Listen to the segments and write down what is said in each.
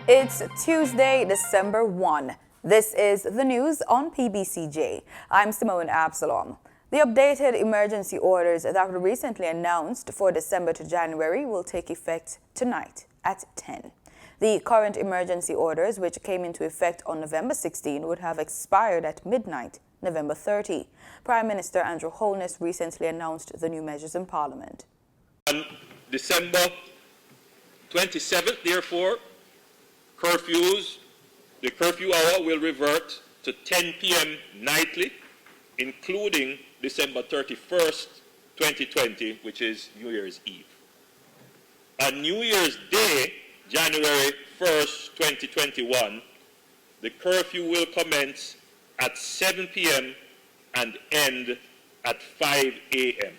It's Tuesday, December 1. This is the news on PBCJ. I'm Simone Absalom. The updated emergency orders that were recently announced for December to January will take effect tonight at 10. The current emergency orders, which came into effect on November 16, would have expired at midnight, November 30. Prime Minister Andrew Holness recently announced the new measures in Parliament. On December 27th, therefore, the curfew hour will revert to 10 p.m. nightly, including December 31st, 2020, which is New Year's Eve. On New Year's Day, January 1st, 2021, the curfew will commence at 7 p.m. and end at 5 a.m.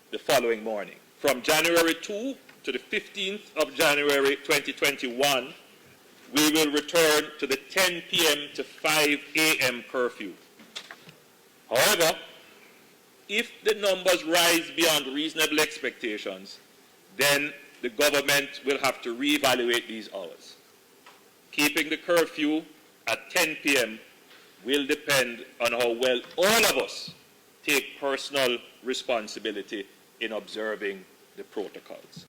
the following morning. From January 2 to the 15th of January 2021, we will return to the 10 p.m. to 5 a.m. curfew. However, if the numbers rise beyond reasonable expectations, then the government will have to reevaluate these hours. Keeping the curfew at 10 p.m. will depend on how well all of us take personal responsibility in observing the protocols.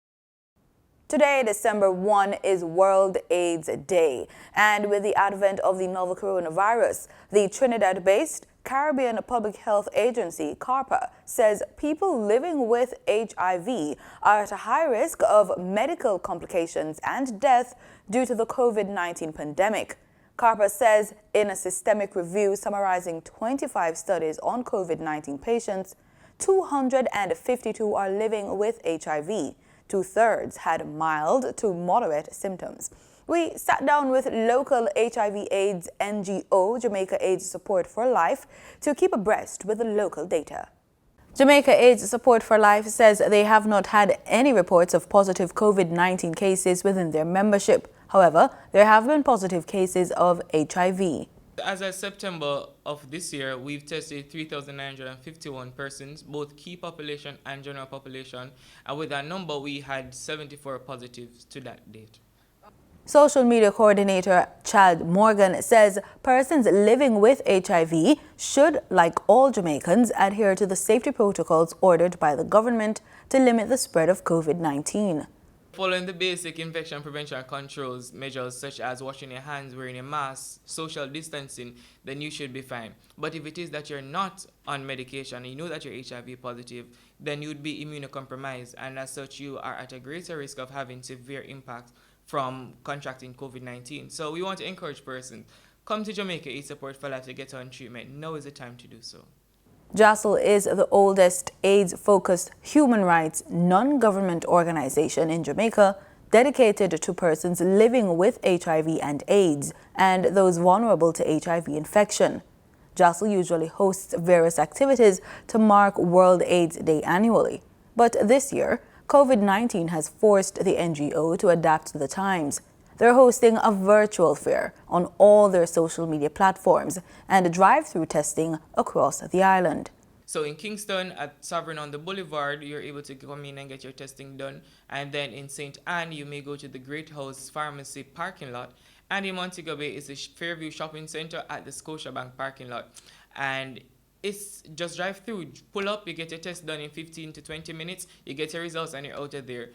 Today, December 1, is World AIDS Day, and with the advent of the novel coronavirus, the Trinidad-based Caribbean Public Health Agency, CARPA, says people living with HIV are at a high risk of medical complications and death due to the COVID-19 pandemic. CARPA says in a systemic review summarizing 25 studies on COVID-19 patients, 252 are living with HIV. Two-thirds had mild to moderate symptoms. We sat down with local HIV/AIDS NGO, Jamaica AIDS Support for Life, to keep abreast with the local data. Jamaica AIDS Support for Life says they have not had any reports of positive COVID-19 cases within their membership. However, there have been positive cases of HIV. As of September of this year, we've tested 3,951 persons, both key population and general population, and with that number, we had 74 positives to that date. Social media coordinator Chad Morgan says persons living with HIV should, like all Jamaicans, adhere to the safety protocols ordered by the government to limit the spread of COVID-19. Following the basic infection prevention controls measures such as washing your hands, wearing a mask, social distancing, then you should be fine. But if it is that you're not on medication and you know that you're HIV positive, then you'd be immunocompromised, and as such you are at a greater risk of having severe impact from contracting COVID-19. So we want to encourage persons, come to Jamaica AIDS Support for Life to get on treatment. Now is the time to do so. JASL is the oldest AIDS-focused human rights non-government organization in Jamaica dedicated to persons living with HIV and AIDS and those vulnerable to HIV infection. JASL usually hosts various activities to mark World AIDS Day annually. But this year, COVID-19 has forced the NGO to adapt to the times. They're hosting a virtual fair on all their social media platforms and drive-through testing across the island. So in Kingston at Sovereign on the Boulevard, you're able to come in and get your testing done. And then in St. Anne, you may go to the Great House Pharmacy parking lot. And in Montego Bay is the Fairview Shopping Center at the Scotiabank parking lot. And it's just drive through, pull up, you get your test done in 15 to 20 minutes, you get your results and you're out of there.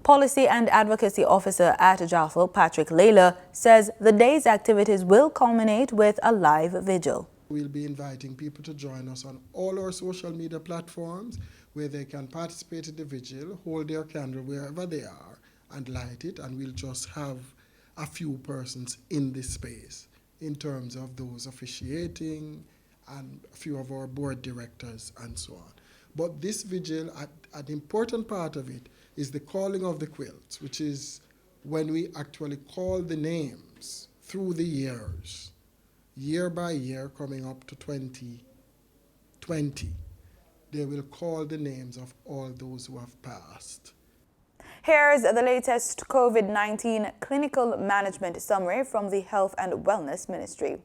Policy and Advocacy Officer at JASL, Patrick Layla, says the day's activities will culminate with a live vigil. We'll be inviting people to join us on all our social media platforms where they can participate in the vigil, hold their candle wherever they are and light it, and we'll just have a few persons in this space in terms of those officiating and a few of our board directors and so on. But this vigil, an important part of it, is the calling of the quilts, which is when we actually call the names through the years, year by year, coming up to 2020. They will call the names of all those who have passed. Here's the latest COVID-19 clinical management summary from the Health and Wellness Ministry.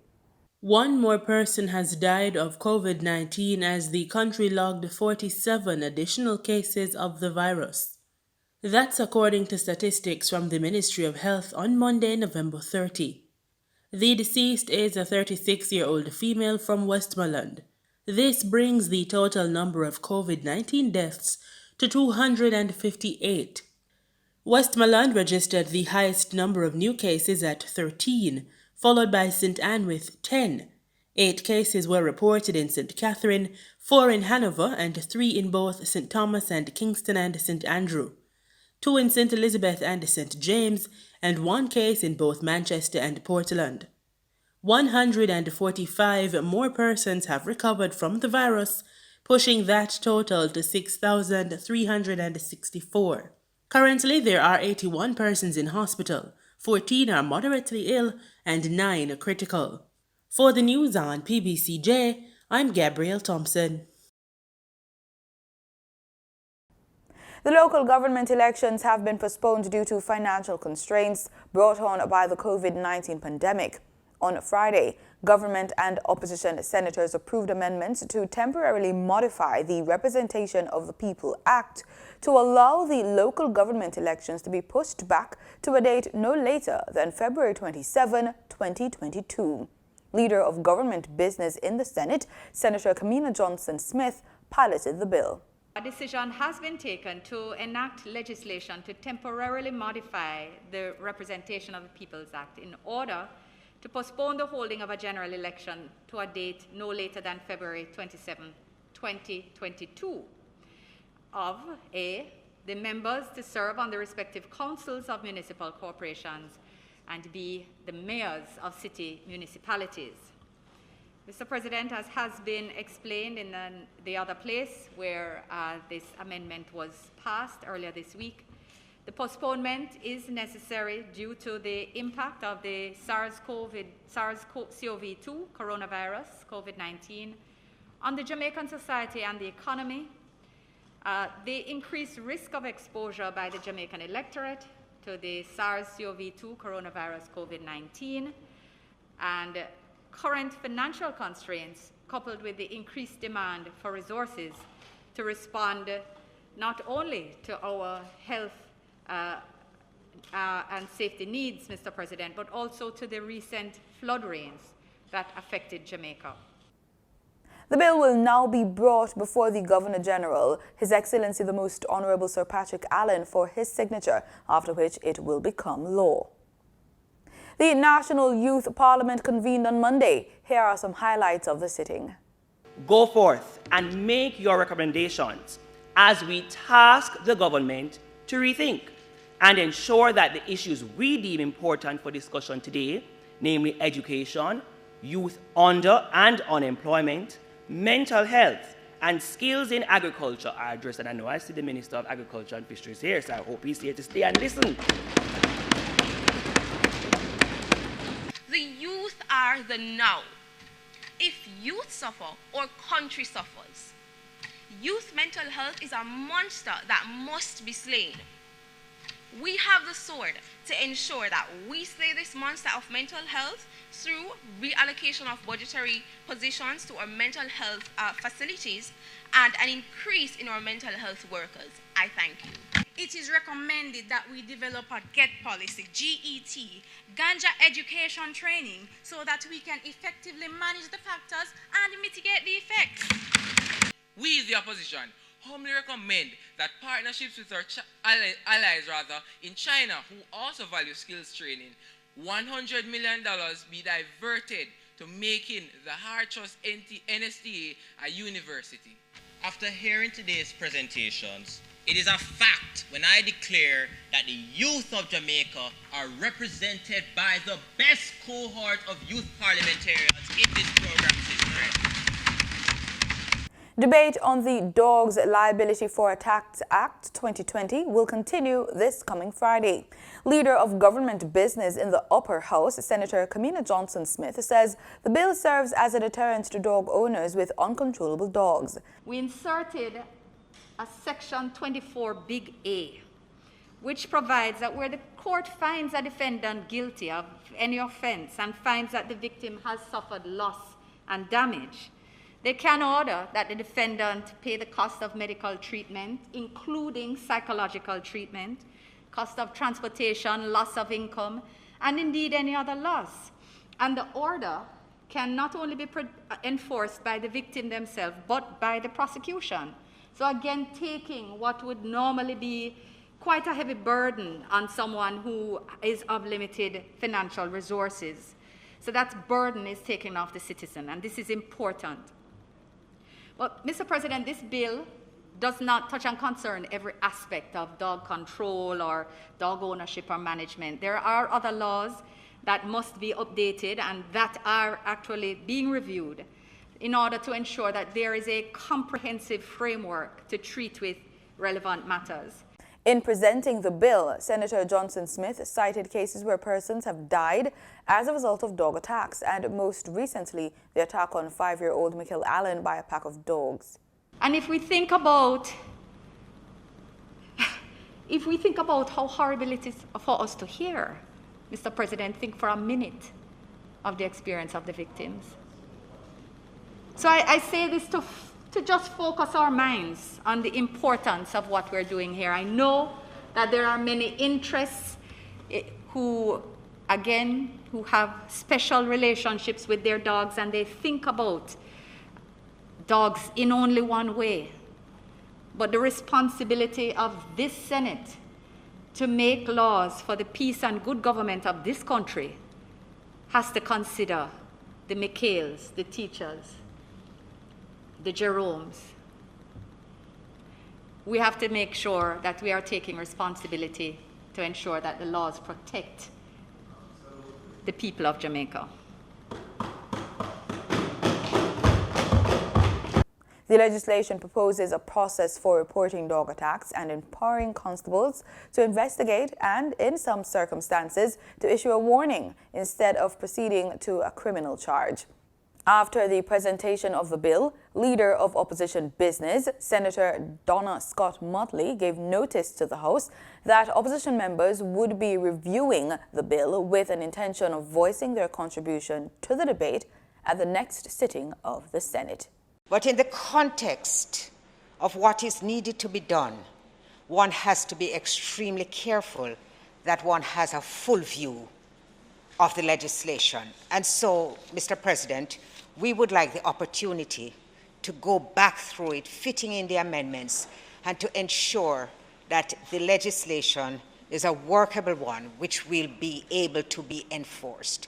One more person has died of COVID-19 as the country logged 47 additional cases of the virus. That's according to statistics from the Ministry of Health on Monday, November 30. The deceased is a 36-year-old female from Westmoreland. This brings the total number of COVID-19 deaths to 258. Westmoreland registered the highest number of new cases at 13, followed by St. Anne with 10. 8 cases were reported in St. Catherine, 4 in Hanover, and 3 in both St. Thomas and Kingston and St. Andrew, 2 in St. Elizabeth and St. James, and 1 case in both Manchester and Portland. 145 more persons have recovered from the virus, pushing that total to 6,364. Currently, there are 81 persons in hospital, 14 are moderately ill, and 9 critical. For the news on PBCJ, I'm Gabrielle Thompson. The local government elections have been postponed due to financial constraints brought on by the COVID-19 pandemic. On Friday, government and opposition senators approved amendments to temporarily modify the Representation of the People Act to allow the local government elections to be pushed back to a date no later than February 27, 2022. Leader of Government Business in the Senate, Senator Kamina Johnson-Smith, piloted the bill. A decision has been taken to enact legislation to temporarily modify the Representation of the People's Act in order to postpone the holding of a general election to a date no later than February 27, 2022, of A, the members to serve on the respective councils of municipal corporations, and B, the mayors of city municipalities. Mr. President, as has been explained in the other place where this amendment was passed earlier this week, the postponement is necessary due to the impact of the SARS-CoV-2 coronavirus, COVID-19, on the Jamaican society and the economy, the increased risk of exposure by the Jamaican electorate to the SARS-CoV-2 coronavirus, COVID-19, and current financial constraints coupled with the increased demand for resources to respond not only to our health and safety needs, Mr. President, but also to the recent flood rains that affected Jamaica. The bill will now be brought before the Governor General, His Excellency the Most Honorable Sir Patrick Allen, for his signature, after which it will become law. The National Youth Parliament convened on Monday. Here are some highlights of the sitting. Go forth and make your recommendations as we task the government to rethink and ensure that the issues we deem important for discussion today, namely education, youth under and unemployment, mental health, and skills in agriculture are addressed. And I know I see the Minister of Agriculture and Fisheries here, so I hope he's here to stay and listen. The youth are the now. If youth suffer, our country suffers. Youth mental health is a monster that must be slain. We have the sword to ensure that we slay this monster of mental health through reallocation of budgetary positions to our mental health facilities and an increase in our mental health workers. I thank you. It is recommended that we develop a GET policy, G-E-T, ganja education training, so that we can effectively manage the factors and mitigate the effects. We, the opposition, humbly recommend that partnerships with our allies in China, who also value skills training, $100 million be diverted to making the Hartrust NSTA a university. After hearing today's presentations, it is a fact when I declare that the youth of Jamaica are represented by the best cohort of youth parliamentarians in this program system. Debate on the Dogs Liability for Attacks Act 2020 will continue this coming Friday. Leader of Government Business in the Upper House, Senator Kamina Johnson-Smith, says the bill serves as a deterrent to dog owners with uncontrollable dogs. We inserted a section 24 big A, which provides that where the court finds a defendant guilty of any offense and finds that the victim has suffered loss and damage, They can order that the defendant pay the cost of medical treatment, including psychological treatment, cost of transportation, loss of income, and indeed any other loss. And the order can not only be enforced by the victim themselves, but by the prosecution. So again, taking what would normally be quite a heavy burden on someone who is of limited financial resources. So that burden is taken off the citizen, and this is important. But, Mr. President, this bill does not touch and concern every aspect of dog control or dog ownership or management. There are other laws that must be updated and that are actually being reviewed in order to ensure that there is a comprehensive framework to treat with relevant matters. In presenting the bill, Senator Johnson Smith cited cases where persons have died as a result of dog attacks, and most recently, the attack on 5-year-old Mikhail Allen by a pack of dogs. And if we think about how horrible it is for us to hear, Mr. President, think for a minute of the experience of the victims. So I say this to just focus our minds on the importance of what we're doing here. I know that there are many interests who have special relationships with their dogs, and they think about dogs in only one way. But the responsibility of this Senate to make laws for the peace and good government of this country has to consider the Mikhails, the teachers, the Jeromes. We have to make sure that we are taking responsibility to ensure that the laws protect the people of Jamaica. The legislation proposes a process for reporting dog attacks and empowering constables to investigate and, in some circumstances, to issue a warning instead of proceeding to a criminal charge. After the presentation of the bill, Leader of Opposition Business, Senator Donna Scott Motley, gave notice to the House that opposition members would be reviewing the bill with an intention of voicing their contribution to the debate at the next sitting of the Senate. But in the context of what is needed to be done, one has to be extremely careful that one has a full view of the legislation. And so, Mr. President, we would like the opportunity to go back through it, fitting in the amendments, and to ensure that the legislation is a workable one which will be able to be enforced.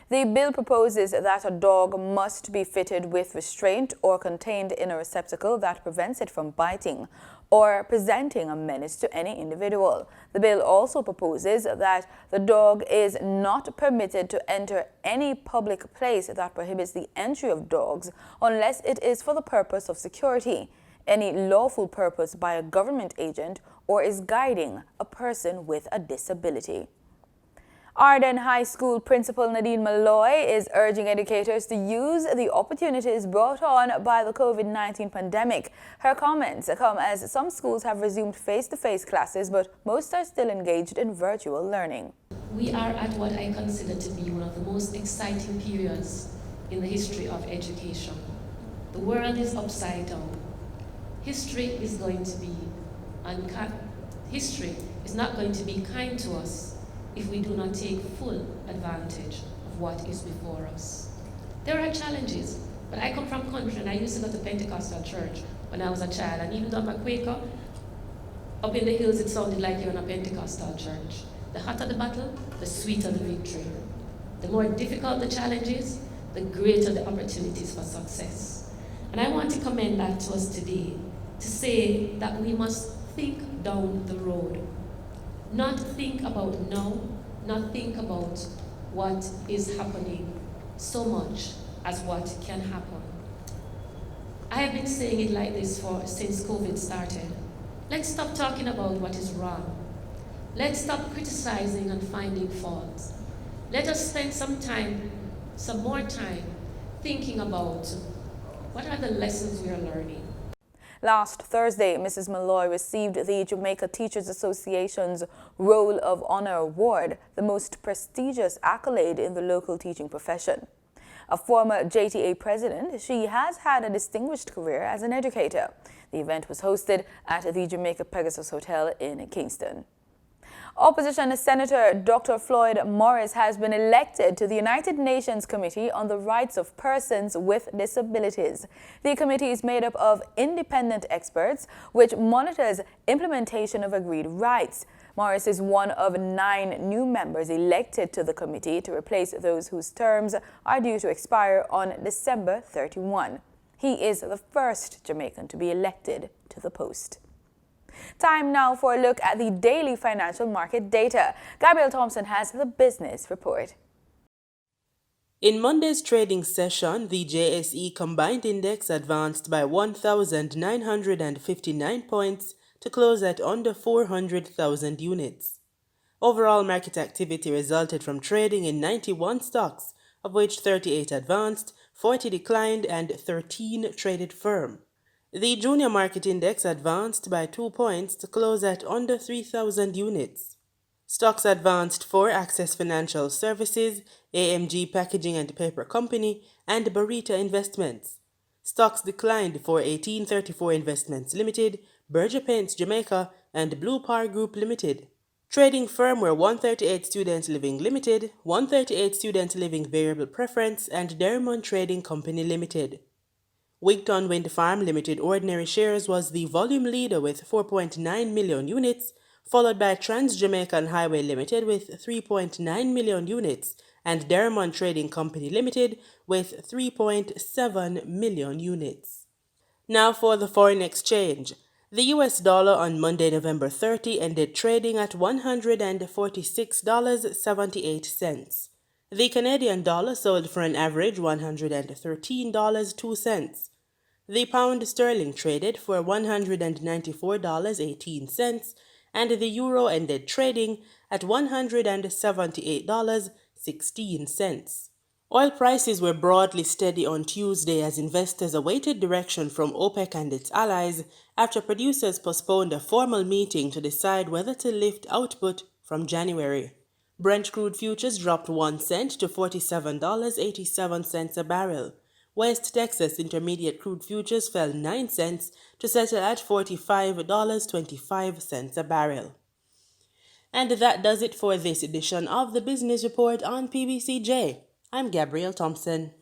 The bill proposes that a dog must be fitted with restraint or contained in a receptacle that prevents it from biting or presenting a menace to any individual. The bill also proposes that the dog is not permitted to enter any public place that prohibits the entry of dogs unless it is for the purpose of security, any lawful purpose by a government agent, or is guiding a person with a disability. Arden High School Principal Nadine Malloy is urging educators to use the opportunities brought on by the COVID-19 pandemic. Her comments come as some schools have resumed face-to-face classes, but most are still engaged in virtual learning. We are at what I consider to be one of the most exciting periods in the history of education. The world is upside down. History is not going to be kind to us if we do not take full advantage of what is before us. There are challenges, but I come from country and I used to go to Pentecostal church when I was a child, and even though I'm a Quaker, up in the hills it sounded like you're in a Pentecostal church. The hotter the battle, the sweeter the victory. The more difficult the challenges, the greater the opportunities for success. And I want to commend that to us today, to say that we must think down the road. Not think about now, not think about what is happening so much as what can happen. I have been saying it like this since COVID started. Let's stop talking about what is wrong. Let's stop criticizing and finding faults. Let us spend some more time thinking about what are the lessons we are learning. Last Thursday, Mrs. Malloy received the Jamaica Teachers Association's Roll of Honor Award, the most prestigious accolade in the local teaching profession. A former JTA president, she has had a distinguished career as an educator. The event was hosted at the Jamaica Pegasus Hotel in Kingston. Opposition Senator Dr. Floyd Morris has been elected to the United Nations Committee on the Rights of Persons with Disabilities. The committee is made up of independent experts, which monitors implementation of agreed rights. Morris is one of 9 new members elected to the committee to replace those whose terms are due to expire on December 31. He is the first Jamaican to be elected to the post. Time now for a look at the daily financial market data. Gabrielle Thompson has the business report. In Monday's trading session, the JSE Combined Index advanced by 1,959 points to close at under 400,000 units. Overall market activity resulted from trading in 91 stocks, of which 38 advanced, 40 declined, and 13 traded firm. The Junior Market Index advanced by 2 points to close at under 3,000 units. Stocks advanced for Access Financial Services, AMG Packaging and Paper Company, and Barita Investments. Stocks declined for 1834 Investments Limited, Berger Paints Jamaica, and Blue Par Group Limited. Trading firm were 138 Student Living Limited, 138 Student Living Variable Preference, and Derrimon Trading Company Limited. Wigton Wind Farm Limited ordinary shares was the volume leader with 4.9 million units, followed by Trans Jamaican Highway Limited with 3.9 million units and Derrimon Trading Company Limited with 3.7 million units. Now for the foreign exchange. The US dollar on Monday, November 30 ended trading at $146.78. The Canadian dollar sold for an average $113.02. The pound sterling traded for $194.18, and the euro ended trading at $178.16. Oil prices were broadly steady on Tuesday as investors awaited direction from OPEC and its allies after producers postponed a formal meeting to decide whether to lift output from January. Brent crude futures dropped 1 cent to $47.87 a barrel. West Texas Intermediate crude futures fell 9 cents to settle at $45.25 a barrel. And that does it for this edition of the Business Report on PBCJ. I'm Gabrielle Thompson.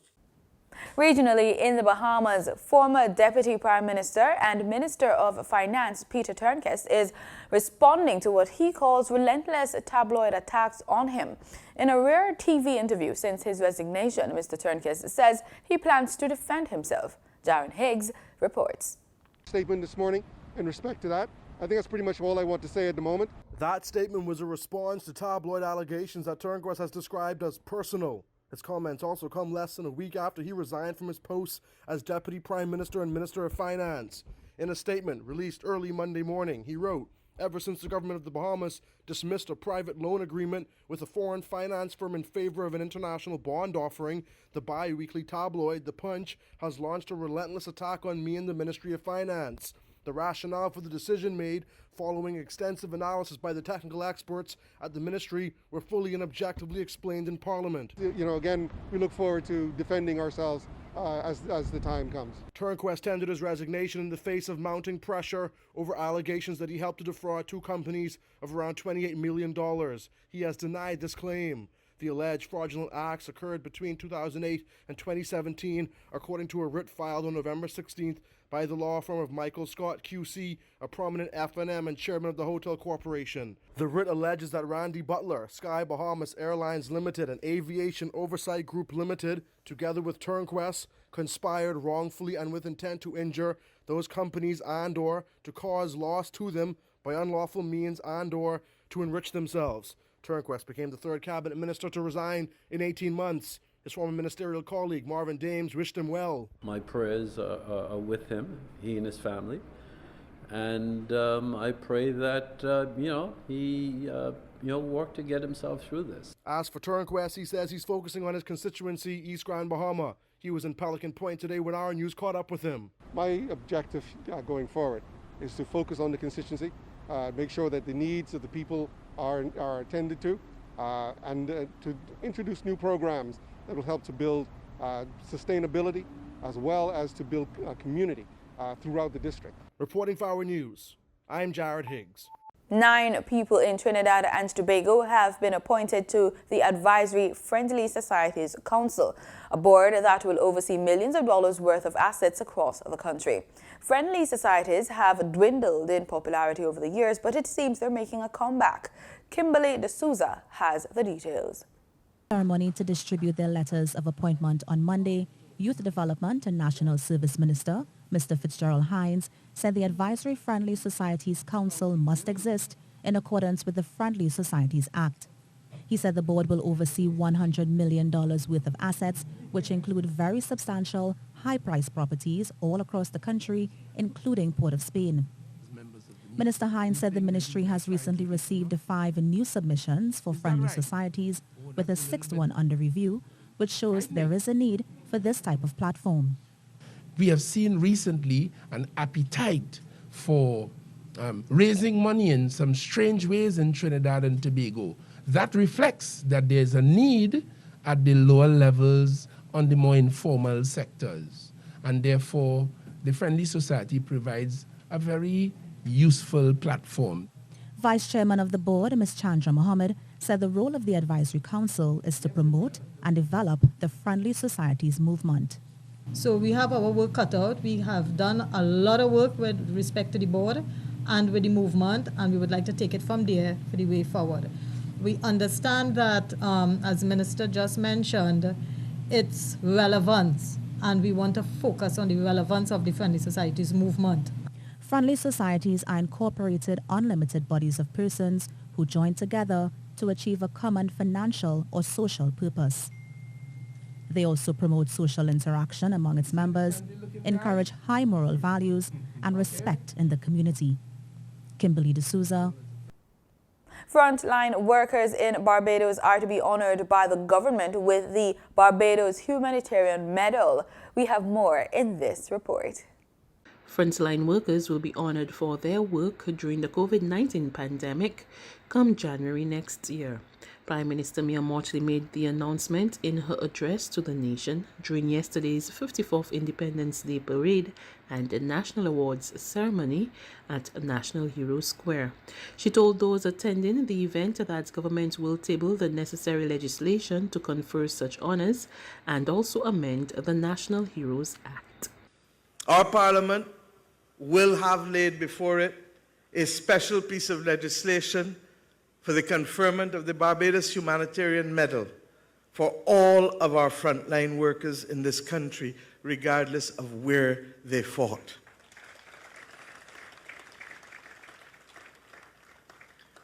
Regionally, in the Bahamas, former Deputy Prime Minister and Minister of Finance Peter Turnquest is responding to what he calls relentless tabloid attacks on him. In a rare TV interview since his resignation, Mr. Turnquest says he plans to defend himself. Darren Higgs reports. Statement this morning in respect to that. I think that's pretty much all I want to say at the moment. That statement was a response to tabloid allegations that Turnquest has described as personal. His comments also come less than a week after he resigned from his posts as Deputy Prime Minister and Minister of Finance. In a statement released early Monday morning, he wrote, "Ever since the government of the Bahamas dismissed a private loan agreement with a foreign finance firm in favor of an international bond offering, the bi-weekly tabloid, The Punch, has launched a relentless attack on me and the Ministry of Finance. The rationale for the decision made following extensive analysis by the technical experts at the ministry were fully and objectively explained in Parliament." Again, we look forward to defending ourselves as the time comes. Turnquest tendered his resignation in the face of mounting pressure over allegations that he helped to defraud 2 companies of around $28 million. He has denied this claim. The alleged fraudulent acts occurred between 2008 and 2017, according to a writ filed on November 16th by the law firm of Michael Scott QC, a prominent F&M and chairman of the Hotel Corporation. The writ alleges that Randy Butler, Sky Bahamas Airlines Limited, and Aviation Oversight Group Limited, together with Turnquest, conspired wrongfully and with intent to injure those companies and/or to cause loss to them by unlawful means and/or to enrich themselves. Turnquest became the 3rd cabinet minister to resign in 18 months. His former ministerial colleague, Marvin Dames, wished him well. My prayers are with him, he and his family. And I pray that, he work to get himself through this. As for Turnquest, he says he's focusing on his constituency, East Grand Bahama. He was in Pelican Point today when our news caught up with him. My objective going forward is to focus on the constituency, make sure that the needs of the people are attended to, and to introduce new programs that will help to build sustainability, as well as to build community throughout the district. Reporting for our news, I'm Jared Higgs. 9 people in Trinidad and Tobago have been appointed to the Advisory Friendly Societies Council, a board that will oversee millions of dollars worth of assets across the country. Friendly societies have dwindled in popularity over the years, but it seems they're making a comeback. Kimberly D'Souza has the details. Ceremony to distribute their letters of appointment on Monday, Youth Development and National Service Minister Mr. Fitzgerald Hines said the Advisory Friendly Societies Council must exist in accordance with the Friendly Societies Act. He said the board will oversee $100 million worth of assets, which include very substantial, high-priced properties all across the country, including Port of Spain. Minister Hines said the ministry has recently received 5 new submissions for friendly societies, with a 6th one under review, which shows there is a need for this type of platform. We have seen recently an appetite for raising money in some strange ways in Trinidad and Tobago. That reflects that there's a need at the lower levels on the more informal sectors. And therefore, the Friendly Society provides a very useful platform. Vice Chairman of the board, Ms. Chandra Mohammed, said the role of the Advisory Council is to promote and develop the Friendly Societies movement. So we have our work cut out. We have done a lot of work with respect to the board and with the movement, and we would like to take it from there for the way forward. We understand that, as the Minister just mentioned, its relevance, and we want to focus on the relevance of the Friendly Societies movement. Friendly societies are incorporated unlimited bodies of persons who join together to achieve a common financial or social purpose. They also promote social interaction among its members, encourage high moral values, and respect in the community. Kimberly D'Souza. Frontline workers in Barbados are to be honored by the government with the Barbados Humanitarian Medal. We have more in this report. Frontline workers will be honored for their work during the COVID-19 pandemic come January next year. Prime Minister Mia Mottley made the announcement in her address to the nation during yesterday's 54th Independence Day Parade and the National Awards ceremony at National Hero Square. She told those attending the event that government will table the necessary legislation to confer such honors and also amend the National Heroes Act. Our Parliament will have laid before it a special piece of legislation for the conferment of the Barbados Humanitarian Medal for all of our frontline workers in this country, regardless of where they fought.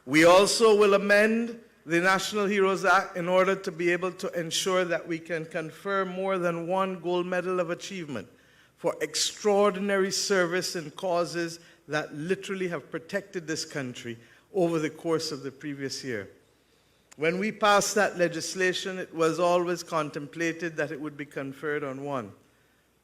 We also will amend the National Heroes Act in order to be able to ensure that we can confer more than one gold medal of achievement for extraordinary service in causes that literally have protected this country over the course of the previous year. When we passed that legislation, it was always contemplated that it would be conferred on one.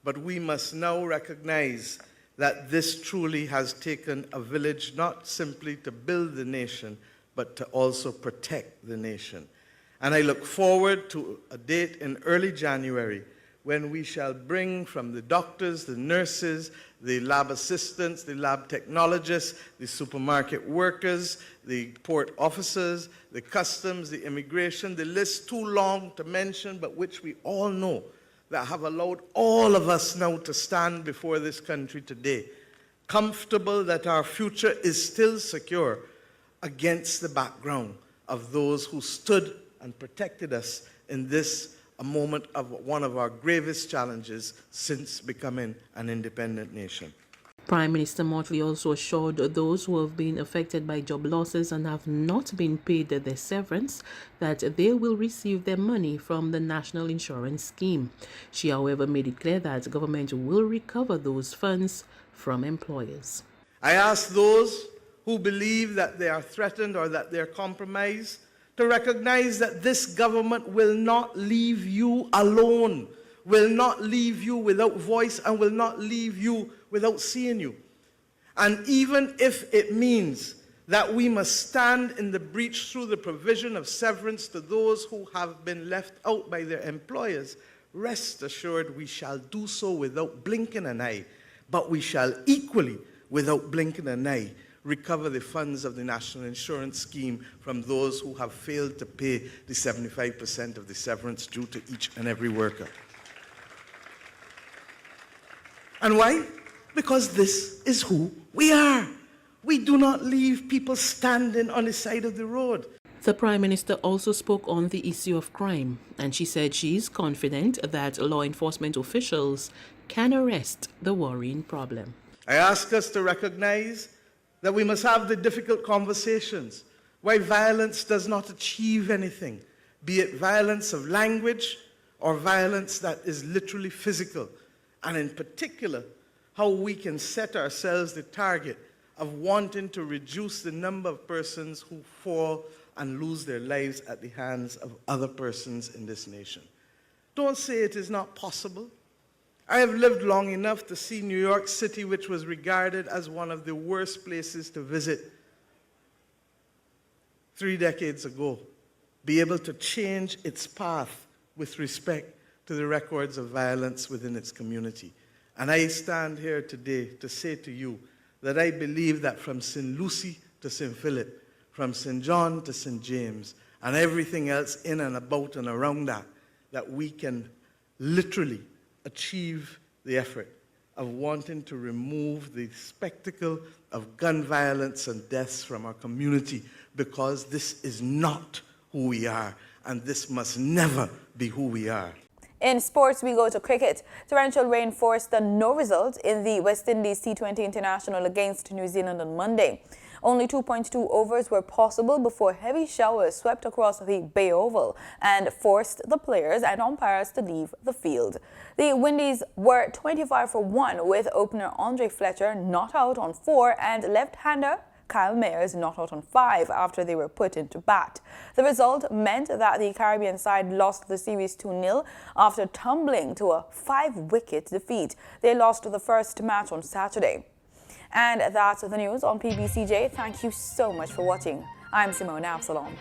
But we must now recognize that this truly has taken a village not simply to build the nation, but to also protect the nation. And I look forward to a date in early January when we shall bring from the doctors, the nurses, the lab assistants, the lab technologists, the supermarket workers, the port officers, the customs, the immigration, the list too long to mention, but which we all know that have allowed all of us now to stand before this country today, comfortable that our future is still secure against the background of those who stood and protected us in this a moment of one of our gravest challenges since becoming an independent nation. Prime Minister Mottley also assured those who have been affected by job losses and have not been paid their severance that they will receive their money from the National Insurance Scheme. She, however, made it clear that government will recover those funds from employers. I ask those who believe that they are threatened or that they are compromised to recognize that this government will not leave you alone, will not leave you without voice, and will not leave you without seeing you. And even if it means that we must stand in the breach through the provision of severance to those who have been left out by their employers, rest assured we shall do so without blinking an eye, but we shall equally, without blinking an eye, recover the funds of the National Insurance Scheme from those who have failed to pay the 75% of the severance due to each and every worker. And why? Because this is who we are. We do not leave people standing on the side of the road. The Prime Minister also spoke on the issue of crime, and she said she is confident that law enforcement officials can arrest the worrying problem. I ask us to recognize that we must have the difficult conversations why violence does not achieve anything, be it violence of language or violence that is literally physical, and in particular, how we can set ourselves the target of wanting to reduce the number of persons who fall and lose their lives at the hands of other persons in this nation. Don't say it is not possible. I have lived long enough to see New York City, which was regarded as one of the worst places to visit 3 decades ago, be able to change its path with respect to the records of violence within its community. And I stand here today to say to you that I believe that from St. Lucie to St. Philip, from St. John to St. James, and everything else in and about and around that, that we can literally achieve the effort of wanting to remove the spectacle of gun violence and deaths from our community, because this is not who we are, and this must never be who we are. In sports, we go to cricket. Torrential rain forced a no result in the West Indies T20 International against New Zealand on Monday. Only 2.2 overs were possible before heavy showers swept across the Bay Oval and forced the players and umpires to leave the field. The Windies were 25 for 1 with opener Andre Fletcher not out on 4 and left-hander Kyle Mayers not out on 5 after they were put into bat. The result meant that the Caribbean side lost the series 2-0 after tumbling to a 5-wicket defeat. They lost the first match on Saturday. And that's the news on PBCJ. Thank you so much for watching. I'm Simone Absalom.